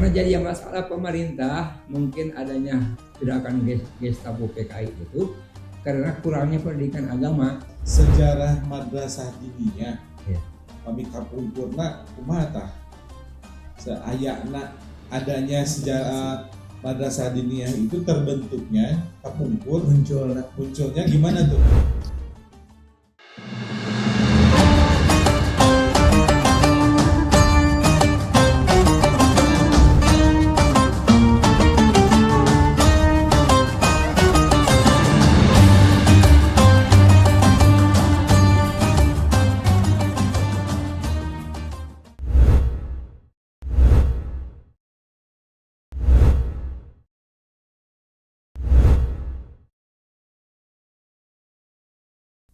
Karena jadi masalah pemerintah mungkin adanya gerakan Gestapo PKI itu karena kurangnya pendidikan agama. Sejarah madrasah diniyah Ya. kami kapungkurna kumaha seayakna adanya sejarah madrasah diniyah itu terbentuknya kapungkur munculnya gimana tuh?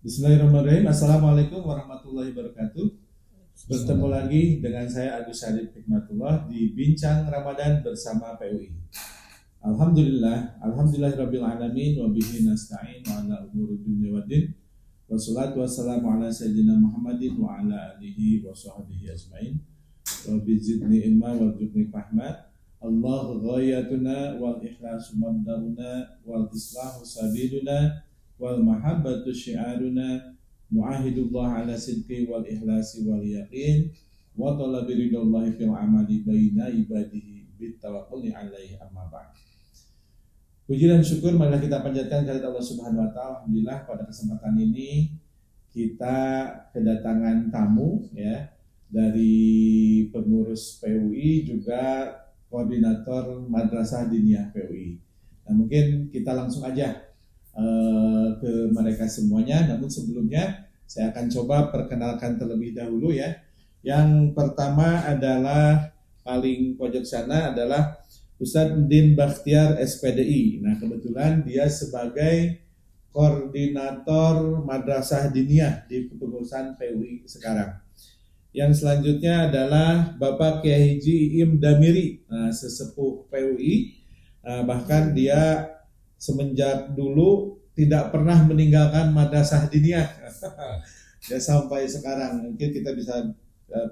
Bismillahirrahmanirrahim. Assalamualaikum warahmatullahi wabarakatuh. Bertemu lagi dengan saya Agus Syarif Hikmatullah di Bincang Ramadan bersama PUI. Alhamdulillahirabbil alamin wa bihi nasta'in wa ala umuri dunya waddin. Wassalatu wassalamu ala sayyidina Muhammadin wa ala alihi wa sahbihi ajmain. Wa bizidni ilma warzuqni fahma. Allahu ghayatuna wal ikhlasu mabda'una wal islahu sabiluna wal mahabbatu syiaruna mu'ahidullah ala sidqi wal ikhlasi wal yaqin wa talabi ridallahi fil amali baina ibadihi bit tawakkuli alaihi amma ba'd. Puji dan syukur marilah kita panjatkan kehadirat Allah Subhanahu wa taala. Alhamdulillah pada kesempatan ini kita kedatangan tamu ya dari pengurus PUI juga koordinator Madrasah Diniyah PUI. Nah, mungkin kita langsung aja ke mereka semuanya. Namun sebelumnya saya akan coba perkenalkan terlebih dahulu ya. Yang pertama adalah paling pojok sana adalah Ustadz Din Bakhtiar SPDI. Nah, kebetulan dia sebagai koordinator Madrasah Diniyah di kepengurusan PUI sekarang. Yang selanjutnya adalah Bapak Kiai Haji Iim Damiri, sesepuh PUI. Bahkan dia semenjak dulu tidak pernah meninggalkan Madrasah Diniyah ya sampai sekarang. Mungkin kita bisa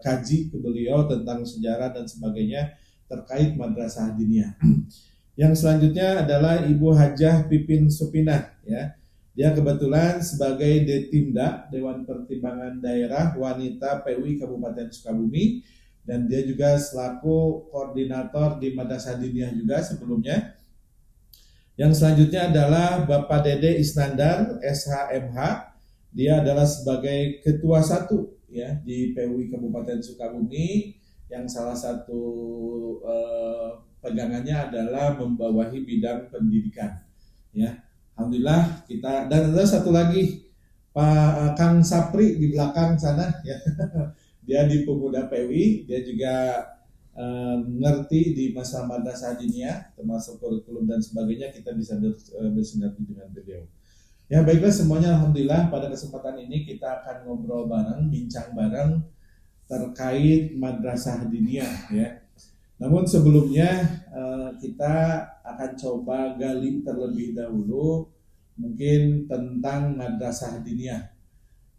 kaji ke beliau tentang sejarah dan sebagainya terkait Madrasah Diniyah. Yang selanjutnya adalah Ibu Hajah Pipin Supinah ya. Dia kebetulan sebagai Detimda Dewan Pertimbangan Daerah Wanita PUI Kabupaten Sukabumi, dan dia juga selaku koordinator di Madrasah Diniyah juga sebelumnya. Yang selanjutnya adalah Bapak Dede Isnandar SHMH. Dia adalah sebagai ketua 1 ya di PUI Kabupaten Sukabumi, yang salah satu pegangannya adalah membawahi bidang pendidikan ya. Alhamdulillah kita, dan ada satu lagi Pak Kang Sapri di belakang sana ya. Dia di Pemuda PUI, dia juga ngerti di masa Madrasah Diniyah termasuk kurikulum dan sebagainya. Kita bisa bersinergi dengan beliau. Ya baiklah semuanya, alhamdulillah pada kesempatan ini kita akan ngobrol bareng, bincang bareng terkait Madrasah Diniyah ya. Namun sebelumnya kita akan coba gali terlebih dahulu mungkin tentang Madrasah Diniyah.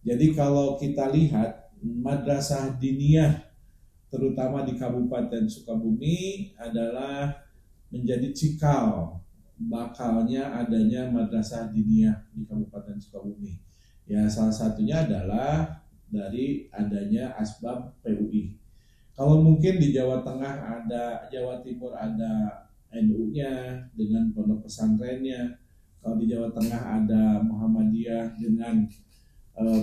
Jadi kalau kita lihat Madrasah Diniyah terutama di Kabupaten Sukabumi adalah menjadi cikal bakalnya adanya Madrasah Diniyah di Kabupaten Sukabumi. Ya salah satunya adalah dari adanya asbab PUI. Kalau mungkin di Jawa Tengah ada, Jawa Timur ada NU-nya dengan pondok pesantrennya. Kalau di Jawa Tengah ada Muhammadiyah dengan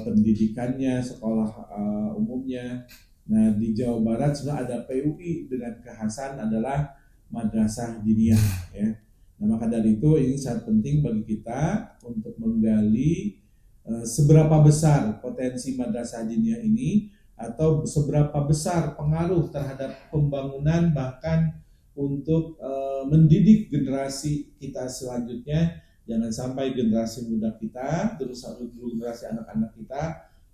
pendidikannya, sekolah umumnya. Nah di Jawa Barat sudah ada PUI dengan kekhasan adalah Madrasah Diniyah ya. Nah maka dari itu ini sangat penting bagi kita untuk menggali seberapa besar potensi Madrasah Diniyah ini, atau seberapa besar pengaruh terhadap pembangunan bahkan untuk mendidik generasi kita selanjutnya. Jangan sampai generasi muda kita, terus generasi anak-anak kita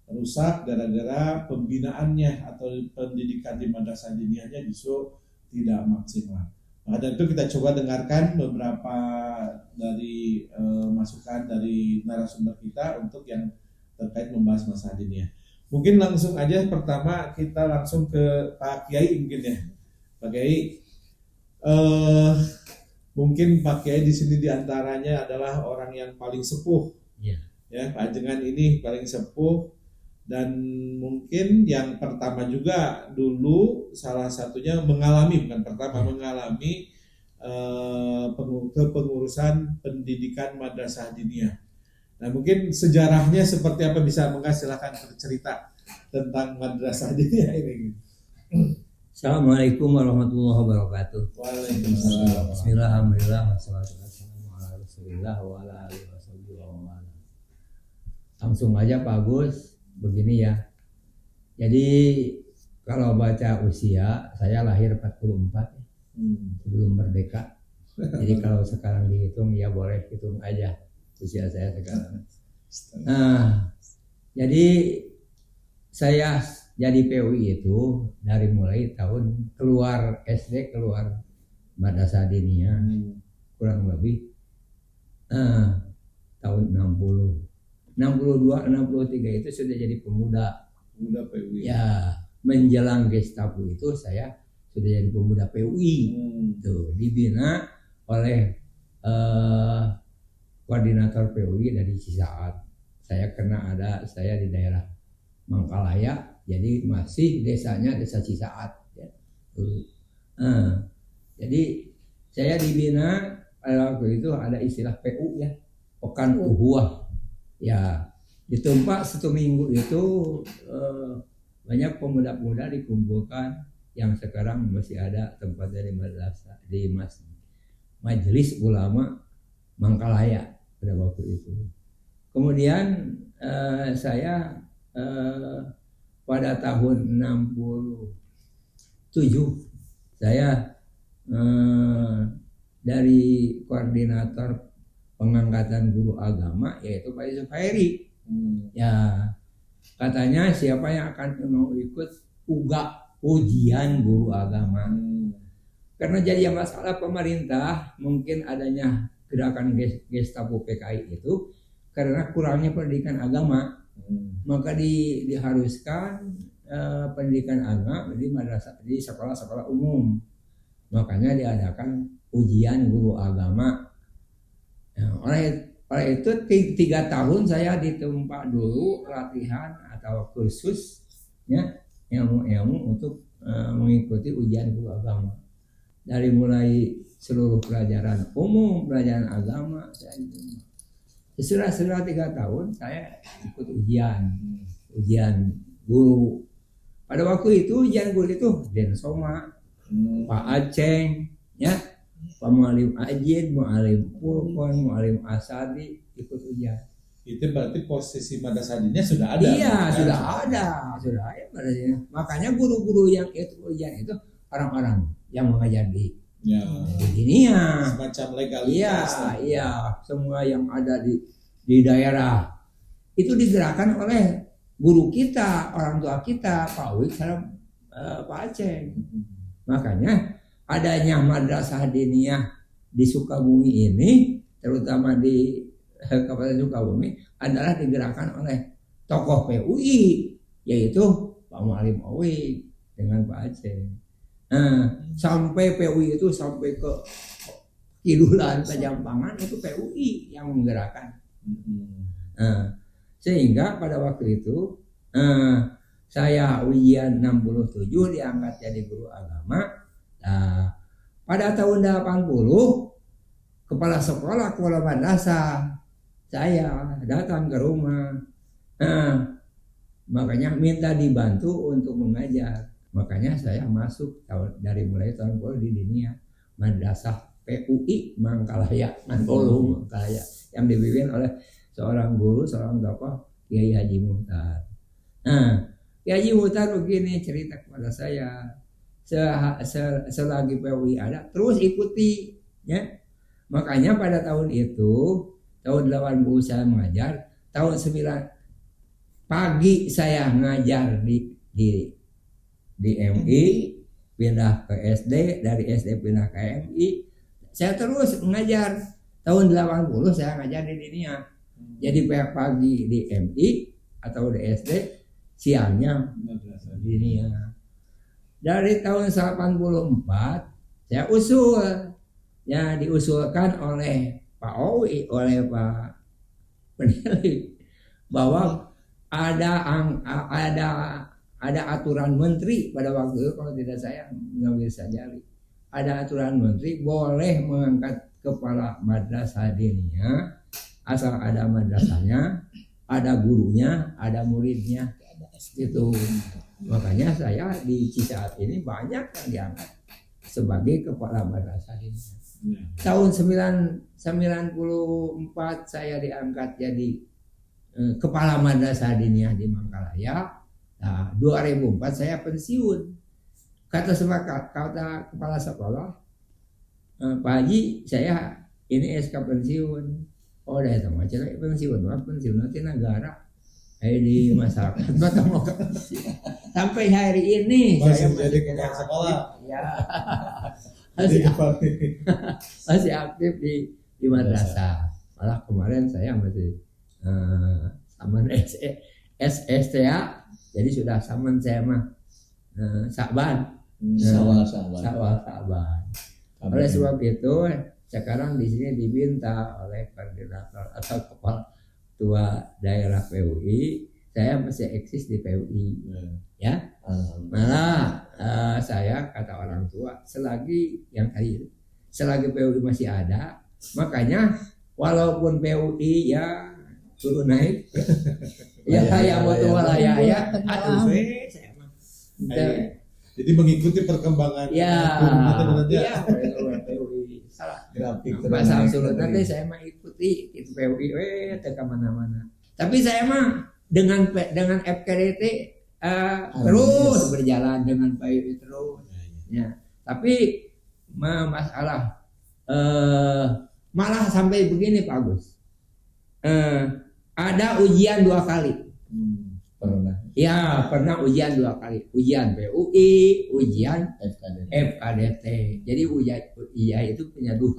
rusak gara-gara pembinaannya atau pendidikan di Madrasah Diniyahnya justru tidak maksimal. Maka dari itu kita coba dengarkan beberapa dari masukan dari narasumber kita untuk yang terkait membahas Madrasah Diniyah. Mungkin langsung aja pertama kita langsung ke Pak Kiai mungkin ya. Pak Kiai, Eh, Mungkin Pak Kiai di sini diantaranya adalah orang yang paling sepuh. Iya. Ya, Pak Jengan ini paling sepuh, dan mungkin yang pertama juga dulu salah satunya mengalami, bukan pertama, mengalami kepengurusan pendidikan madrasah diniyah. Nah, mungkin sejarahnya seperti apa, bisa silakan bercerita tentang madrasah diniyah ini. Assalamualaikum warahmatullahi wabarakatuh. Waalaikumsalam. Bismillahirrahmanirrahim. Wassalatu wassalamu ala Rasulillah wa ala alihi wasallam. Langsung aja Pak Agus, begini ya. Jadi kalau baca usia, saya lahir 44 ya, sebelum merdeka. Jadi kalau sekarang dihitung ya boleh hitung aja usia saya sekarang. Nah, jadi saya jadi PUI itu dari mulai tahun keluar SD, keluar madrasah diniyah kurang lebih tahun 60, 62, 63 itu sudah jadi pemuda PUI. ya. Menjelang Gestapo itu saya sudah jadi pemuda PUI. Tuh, dibina oleh koordinator PUI dari Cisaat. Saya di daerah Mangkalaya, jadi masih desanya desa Cisaat ya. Jadi saya dibina pada waktu itu ada istilah PU ya, pekan uhuah ya. Ditempa 1 minggu itu banyak pemuda-pemuda dikumpulkan yang sekarang masih ada tempatnya di madrasah, di Majelis Ulama Mangkalaya pada waktu itu. Kemudian saya pada tahun 67 saya dari koordinator pengangkatan guru agama yaitu Pak Yusuf Hairi. Ya, katanya siapa yang akan mau ikut ujian guru agama. Karena jadi masalah pemerintah mungkin adanya gerakan Gestapo PKI itu karena kurangnya pendidikan agama. Maka diharuskan pendidikan agama di madrasah, di sekolah-sekolah umum. Makanya diadakan ujian guru agama. Oleh itu 3 tahun saya ditempa dulu latihan atau kursus ya, ilmu untuk mengikuti ujian guru agama. Dari mulai seluruh pelajaran umum, pelajaran agama saya ditempa. Setelah 3 tahun saya ikut ujian guru. Pada waktu itu ujian guru itu Den Soma, Pak Aceng, ya, Pak Mualim Ajid, Mualim Purkon, Mualim Asadi ikut ujian. Itu berarti posisi madrasah diniyah sudah ada. Iya, kan? sudah ada madrasahnya. Makanya guru-guru yang ikut ujian itu orang-orang yang mengajar di diniyah. Semacam legalitas. Iya, semua yang ada di daerah itu digerakkan oleh guru kita, orang tua kita, Pak Wik sama Pak Aceh. Makanya adanya madrasah diniyah di Sukabumi ini, terutama di Kabupaten Sukabumi, adalah digerakkan oleh tokoh PUI, yaitu Pak Mualim Owi dengan Pak Aceh. Sampai PUI itu sampai ke Kidulan, Pejampangan, itu PUI yang menggerakkan. Sehingga pada waktu itu saya ujian 67 diangkat jadi guru agama. Nah, pada tahun 80 kepala madrasah saya datang ke rumah. Makanya minta dibantu untuk mengajar. Makanya saya masuk dari mulai tahun 80 di diniyah madrasah PUI Mangkalaya, Mangkalaya, yang dipimpin oleh seorang guru, seorang tokoh, Kiai Haji Muhtar. Kiai Haji Muhtar begini cerita kepada saya, selagi PUI ada, terus ikuti, ya. Makanya pada tahun itu, tahun 80 saya mengajar, tahun 9 pagi saya ngajar di MI, pindah ke SD, dari SD pindah ke MI, saya terus mengajar. Tahun 80 saya ngajar di diniyah. Jadi pagi di MI atau di SD, siangnya di diniyah. Dari tahun 84 saya usul, ya diusulkan oleh Pak Owi, oleh Pak Peneliti bahwa ada aturan menteri pada waktu itu, kalau tidak saya mengambil sajari, ada aturan menteri boleh mengangkat kepala madrasah diniyah asal ada madrasahnya, ada gurunya, ada muridnya. Itu makanya saya di Cisaat ini banyak yang diangkat sebagai kepala madrasah diniyah. Tahun 94 saya diangkat jadi kepala madrasah diniyah di Mangkalaya. Nah, 2004 saya pensiun. Kata kepala sekolah, Pak Haji, saya ini SK pensiun. Oh, dah itu macam pensiun nanti negara. Di masyarakat mau sampai hari ini masih saya jadi kepala sekolah. Ya. masih aktif di madrasah. Malah kemarin saya masih saman SSTA, jadi sudah saman saya mah Sa'ban. Sa'ban. Oleh sebab itu sekarang di sini diminta oleh koordinator atau kepala tua daerah PUI, saya masih eksis di PUI. Ya. Malah saya kata orang tua, selagi PUI masih ada, makanya walaupun PUI ya turun naik, ya saya mau tua lah ya, saya mah. Jadi mengikuti perkembangan. Ya, PUI salah. Grafik. Pak Samsul nanti saya mah ikuti itu PUI, ke mana-mana. Tapi saya mah dengan FKDT terus berjalan dengan PUI terus. Ya, tapi masalah malah sampai begini Pak Agus. Ada ujian 2 kali. Pernah. Ya, pernah ujian 2 kali. Ujian PUI, ujian FKDT. Jadi ujian itu punya 2.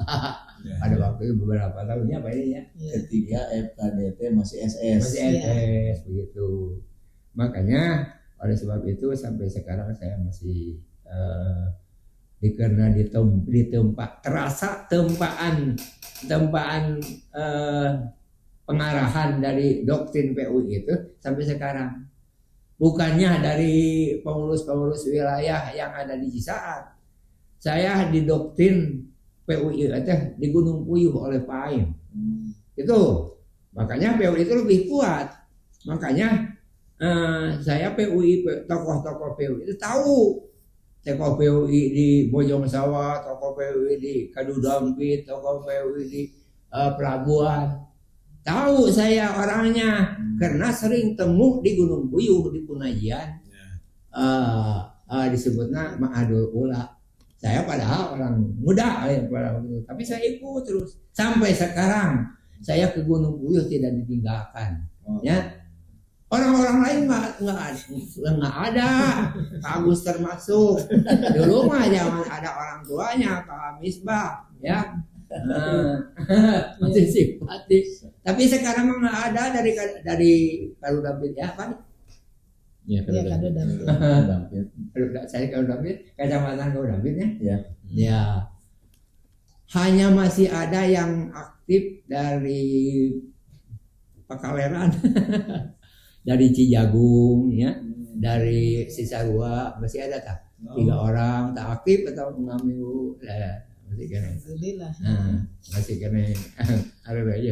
Pada waktu itu beberapa tahunnya Pak ini ya. Ketika FKDT masih SS. Masih SS begitu. Makanya oleh sebab itu sampai sekarang saya masih karena ditempa terasa tempaan pengarahan dari doktrin PUI itu sampai sekarang. Bukannya dari pengurus-pengurus wilayah yang ada di Cisaat. Saya didoktrin PUI itu di Gunung Puyuh oleh Pak Aim. Itu. Makanya PUI itu lebih kuat. Makanya saya PUI, tokoh-tokoh PUI itu tahu. Tokoh PUI di Bojong Sawah, tokoh PUI di Kadudampit, tokoh PUI di Pelabuhan. Tahu saya orangnya karena sering temu di Gunung Puyuh di pengajian. Disebutnya Ma'adul Ula. Saya padahal orang muda ya pada waktu itu, tapi saya ikut terus sampai sekarang. Saya ke Gunung Puyuh tidak ditinggalkan. Ya. Orang-orang lain nggak ada. Pak Agus termasuk. Dulu mah jangan ada orang tuanya, Pak Misbah, ya. Masih simpatik. Tapi sekarang mah nggak ada dari Kadudampit ya, Pak. Ya, Kadudampit. Saya Kadudampit, Kecamatan Kadudampit ya. Ya. Ya. Hanya masih ada yang aktif dari Pekaleran. Dari Cijagung ya, dari Cisarua masih ada tak? 3 orang tak aktif atau mengambil masih kena. Masih kena ada aja.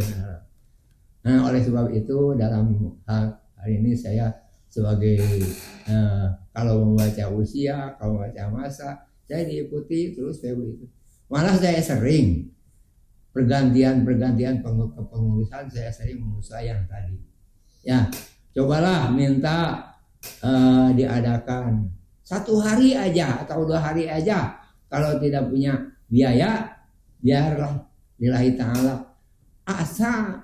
Nah, oleh sebab itu dalam hari ini saya sebagai kalau membaca usia, kalau membaca masa, saya diikuti terus PUI itu. Malah saya sering pergantian kepengurusan, saya sering mengurus yang tadi. Ya. Cobalah minta diadakan 1 hari aja atau 2 hari aja. Kalau tidak punya biaya, biarlah lillahi ta'ala. Asal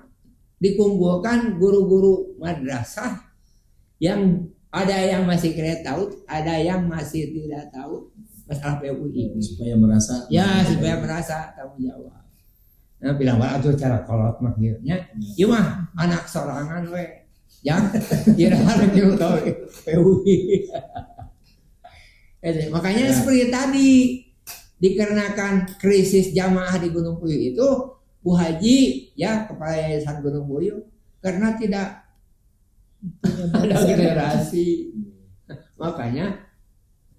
dikumpulkan guru-guru madrasah yang ada yang masih kira tahu, ada yang masih tidak tahu masalah PUI. Supaya merasa. Ya, supaya merasa tanggung jawab. Nah, bilang itu cara kolot maknya. Ieu mah anak sorangan we. Yang kira-kira gitu tahu PUI. Makanya seperti tadi dikarenakan krisis jamaah di Gunung Puyuh itu Bu Haji ya kepala Yayasan Gunung Puyuh karena tidak ada generasi, makanya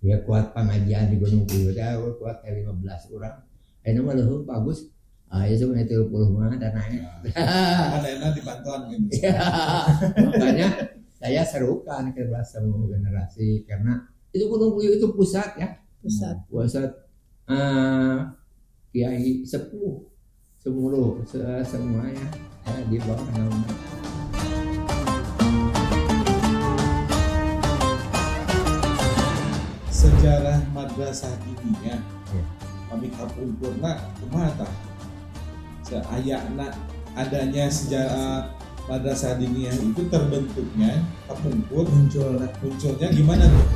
ya kuat pengajian di Gunung Puyuh dah kuat 15 orang. Nama leuhur bagus. Ya sebenarnya 30 mah dan naik. Ada enak dibantuan gitu. Ya, makanya saya serukan ke semua generasi karena itu Gunung Puyuh itu pusat ya. Pusat kiai sepuh semuanya di bawah naungan. Sejarah madrasah diniyah kami kapungkurna kumaha tah seayana adanya sejarah madrasah diniyah itu terbentuknya kapungkur munculnya gimana tuh?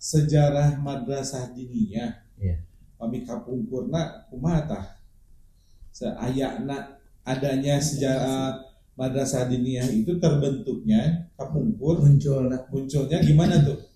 Sejarah madrasah diniyah kami kapungkurna kumaha tah seayana adanya sejarah madrasah diniyah itu terbentuknya kapungkur munculnya gimana tuh?